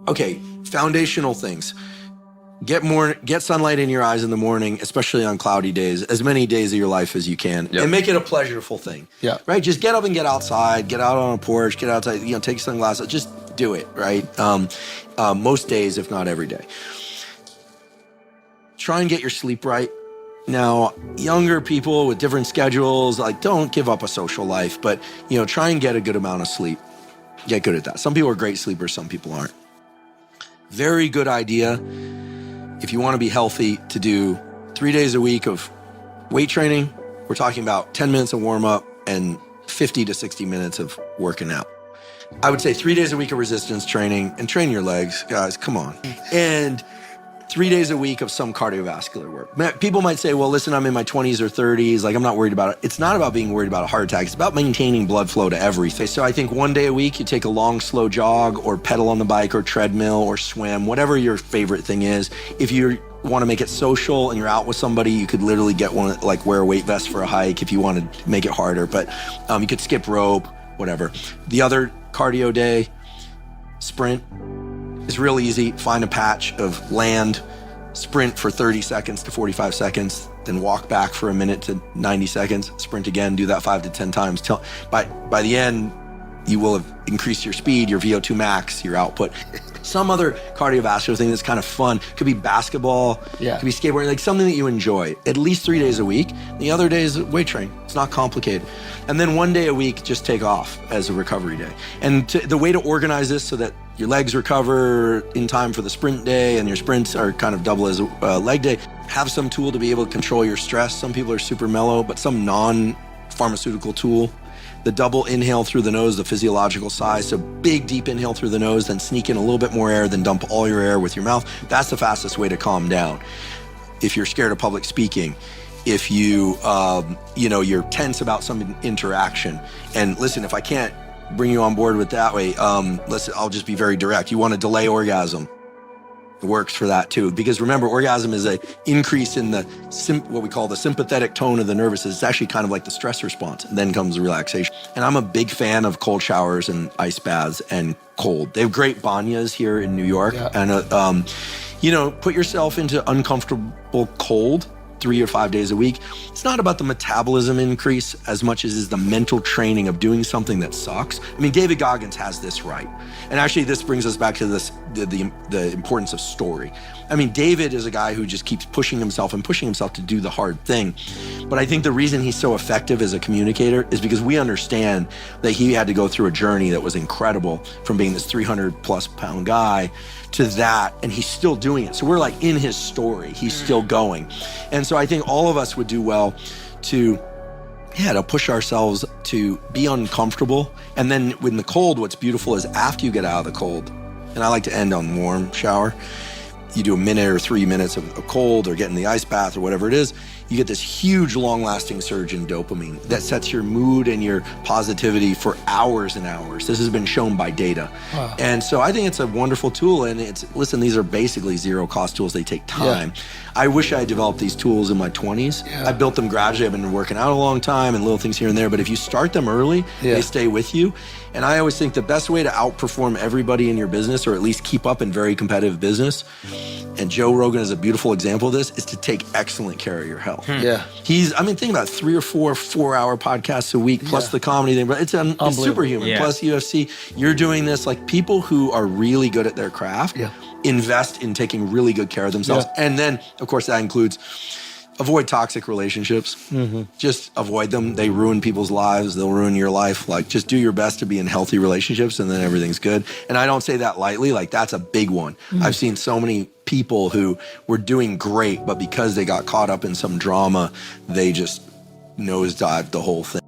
Okay, foundational things. Get sunlight in your eyes in the morning, especially on cloudy days, as many days of your life as you can, and make it a pleasurable thing. Yeah. Right? Just get up and get outside, get out on a porch, get outside, take sunglasses, just do it, right? Most days, if not every day. Try and get your sleep right. Now, younger people with different schedules, don't give up a social life, but, try and get a good amount of sleep. Get good at that. Some people are great sleepers, some people aren't. Very good idea, if you want to be healthy, to do 3 days a week of weight training. We're talking about 10 minutes of warm up and 50 to 60 minutes of working out. I would say 3 days a week of resistance training, and train your legs, guys, come on. And 3 days a week of some cardiovascular work. People might say, well, listen, I'm in my 20s or 30s. I'm not worried about it. It's not about being worried about a heart attack. It's about maintaining blood flow to everything. So I think 1 day a week, you take a long, slow jog or pedal on the bike or treadmill or swim, whatever your favorite thing is. If you want to make it social and you're out with somebody, you could literally get one, wear a weight vest for a hike if you want to make it harder. But you could skip rope, whatever. The other cardio day, sprint. It's real easy. Find a patch of land, sprint for 30 seconds to 45 seconds, then walk back for a minute to 90 seconds, sprint again, do that 5 to 10 times. By the end, you will have increased your speed, your VO2 max, your output. Some other cardiovascular thing that's kind of fun. Could be basketball, could be skateboarding, something that you enjoy. At least 3 days a week. The other day is weight training. It's not complicated. And then 1 day a week, just take off as a recovery day. And the way to organize this so that your legs recover in time for the sprint day and your sprints are kind of double as a leg day, have some tool to be able to control your stress. Some people are super mellow, but some non-pharmaceutical tool. The double inhale through the nose, the physiological size. So big, deep inhale through the nose, then sneak in a little bit more air, then dump all your air with your mouth. That's the fastest way to calm down. If you're scared of public speaking, if you, you're tense about some interaction. And listen, if I can't bring you on board with that way, listen, I'll just be very direct. You want to delay orgasm. It works for that too. Because remember, orgasm is an increase in the what we call the sympathetic tone of the nervous system. It's actually kind of like the stress response, and then comes the relaxation. And I'm a big fan of cold showers and ice baths and cold. They have great banyas here in New York. Yeah. And, put yourself into uncomfortable cold 3 or 5 days a week. It's not about the metabolism increase as much as is the mental training of doing something that sucks. I mean, David Goggins has this right. And actually this brings us back to the importance of story. I mean, David is a guy who just keeps pushing himself to do the hard thing. But I think the reason he's so effective as a communicator is because we understand that he had to go through a journey that was incredible, from being this 300+ pound guy to that, and he's still doing it. So we're in his story, he's still going. And so I think all of us would do well to push ourselves to be uncomfortable. And then when the cold, what's beautiful is after you get out of the cold, and I like to end on warm shower, you do a minute or 3 minutes of cold or get in the ice bath or whatever it is, you get this huge long-lasting surge in dopamine that sets your mood and your positivity for hours and hours. This has been shown by data. Wow. And so I think it's a wonderful tool, and listen, these are basically zero-cost tools. They take time. Yeah. I wish I had developed these tools in my 20s. Yeah. I built them gradually. I've been working out a long time and little things here and there, but if you start them early, they stay with you. And I always think the best way to outperform everybody in your business, or at least keep up in very competitive business, and Joe Rogan is a beautiful example of this, is to take excellent care of your health. Yeah. Think about 3 or 4 4-hour podcasts a week, plus the comedy thing, but it's superhuman. Yeah. Plus UFC, you're doing this, people who are really good at their craft, invest in taking really good care of themselves. Yeah. And then, of course, that includes avoid toxic relationships. Mm-hmm. Just avoid them. They ruin people's lives. They'll ruin your life. Just do your best to be in healthy relationships, and then everything's good. And I don't say that lightly. That's a big one. Mm-hmm. I've seen so many people who were doing great, but because they got caught up in some drama, they just nosedived the whole thing.